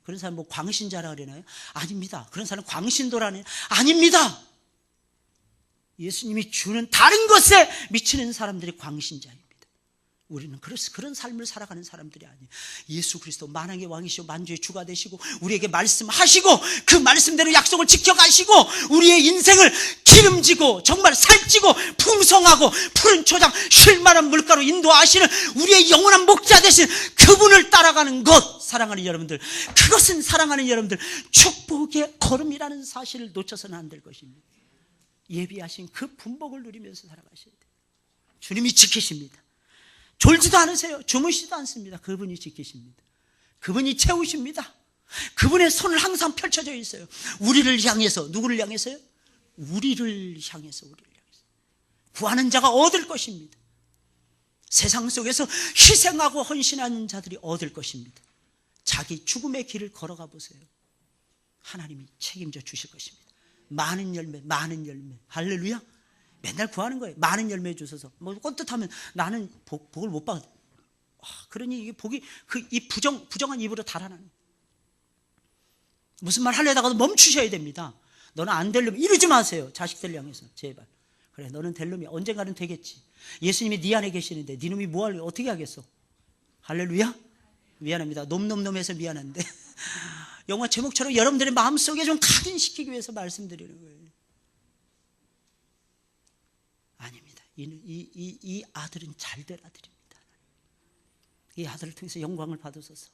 그런 사람 뭐 광신자라 그러나요? 아닙니다. 그런 사람 광신도라는 아닙니다. 예수님이 주는 다른 것에 미치는 사람들이 광신자입니다. 우리는 그런 삶을 살아가는 사람들이 아니에요. 예수 그리스도 만왕의 왕이시고 만주의 주가 되시고 우리에게 말씀하시고 그 말씀대로 약속을 지켜가시고 우리의 인생을 기름지고 정말 살찌고 풍성하고 푸른 초장 쉴만한 물가로 인도하시는 우리의 영원한 목자 되신 그분을 따라가는 것, 사랑하는 여러분들, 그것은 사랑하는 여러분들 축복의 걸음이라는 사실을 놓쳐서는 안 될 것입니다. 예비하신 그 분복을 누리면서 살아가셔야 돼요. 주님이 지키십니다. 졸지도 않으세요. 주무시지도 않습니다. 그분이 지키십니다. 그분이 채우십니다. 그분의 손을 항상 펼쳐져 있어요. 우리를 향해서. 누구를 향해서요? 우리를 향해서. 구하는 자가 얻을 것입니다. 세상 속에서 희생하고 헌신하는 자들이 얻을 것입니다. 자기 죽음의 길을 걸어가 보세요. 하나님이 책임져 주실 것입니다. 많은 열매, 많은 열매. 할렐루야. 맨날 구하는 거예요. 많은 열매 주셔서. 뭐 꼰뜻하면 나는 복을 못 받아. 그러니 이게 복이 이 부정한 입으로 달아나는. 무슨 말 하려다가도 멈추셔야 됩니다. 너는 안 될 놈 이러지 마세요. 자식들 향해서 제발. 그래, 너는 될 놈이 언젠가는 되겠지. 예수님이 네 안에 계시는데 네 놈이 뭐 하려고 어떻게 하겠어? 할렐루야. 미안합니다. 놈해서 미안한데 영화 제목처럼 여러분들의 마음속에 좀 각인시키기 위해서 말씀드리는 거예요. 아닙니다. 이 아들은 잘될 아들입니다. 이 아들을 통해서 영광을 받으소서.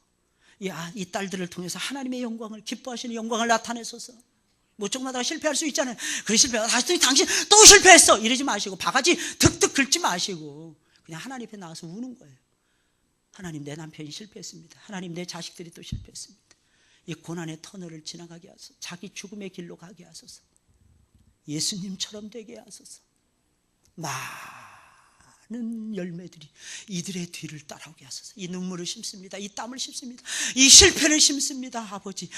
이 딸들을 통해서 하나님의 영광을, 기뻐하시는 영광을 나타내소서. 모종마다 실패할 수 있잖아요. 그래, 다시 당신 또 실패했어 이러지 마시고 바가지 득득 긁지 마시고 그냥 하나님 앞에 나와서 우는 거예요. 하나님, 내 남편이 실패했습니다. 하나님, 내 자식들이 또 실패했습니다. 이 고난의 터널을 지나가게 하소서. 자기 죽음의 길로 가게 하소서. 예수님처럼 되게 하소서. 많은 열매들이 이들의 뒤를 따라오게 하소서. 이 눈물을 심습니다. 이 땀을 심습니다. 이 실패를 심습니다. 아버지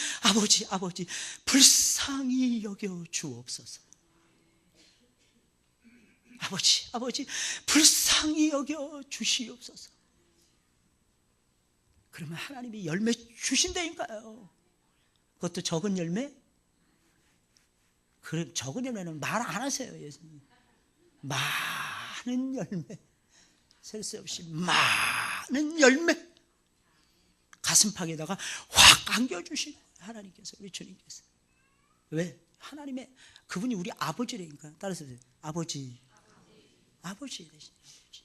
불쌍히 여겨 주옵소서. 아버지 불쌍히 여겨 주시옵소서. 그러면 하나님이 열매 주신다니까요. 그것도 적은 열매? 그럼 적은 열매는 말 안 하세요. 예수님. 많은 열매, 셀 수 없이 많은 열매, 가슴팍에다가 확 안겨주시는 하나님께서, 우리 주님께서. 왜? 하나님의, 그분이 우리 아버지라니까. 따라서 아버지 되시는 아버지.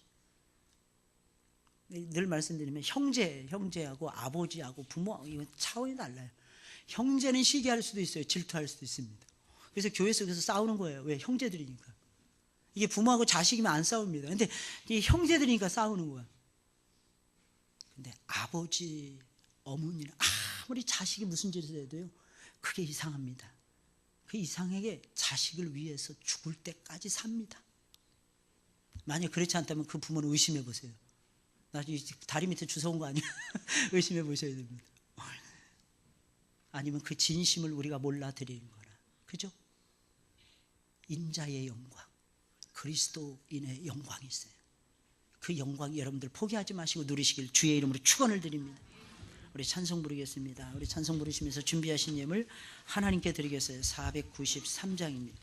늘 말씀드리면 형제하고 아버지하고 부모하고 이건 차원이 달라요. 형제는 시기할 수도 있어요. 질투할 수도 있습니다. 그래서 교회 속에서 싸우는 거예요. 왜? 형제들이니까. 이게 부모하고 자식이면 안 싸웁니다. 근데 이 형제들이니까 싸우는 거야. 근데 아버지, 어머니는 아무리 자식이 무슨 짓을 해도요, 그게 이상합니다. 그 이상하게 자식을 위해서 죽을 때까지 삽니다. 만약 그렇지 않다면 그 부모는 의심해 보세요. 나 다리 밑에 주워온 거 아니야? 의심해 보셔야 됩니다. 아니면 그 진심을 우리가 몰라 드리는 거나. 그죠? 인자의 영광, 그리스도인의 영광이 있어요. 그 영광 여러분들 포기하지 마시고 누리시길 주의 이름으로 축원을 드립니다. 우리 찬송 부르겠습니다. 우리 찬송 부르시면서 준비하신 예물 하나님께 드리겠어요. 493장입니다.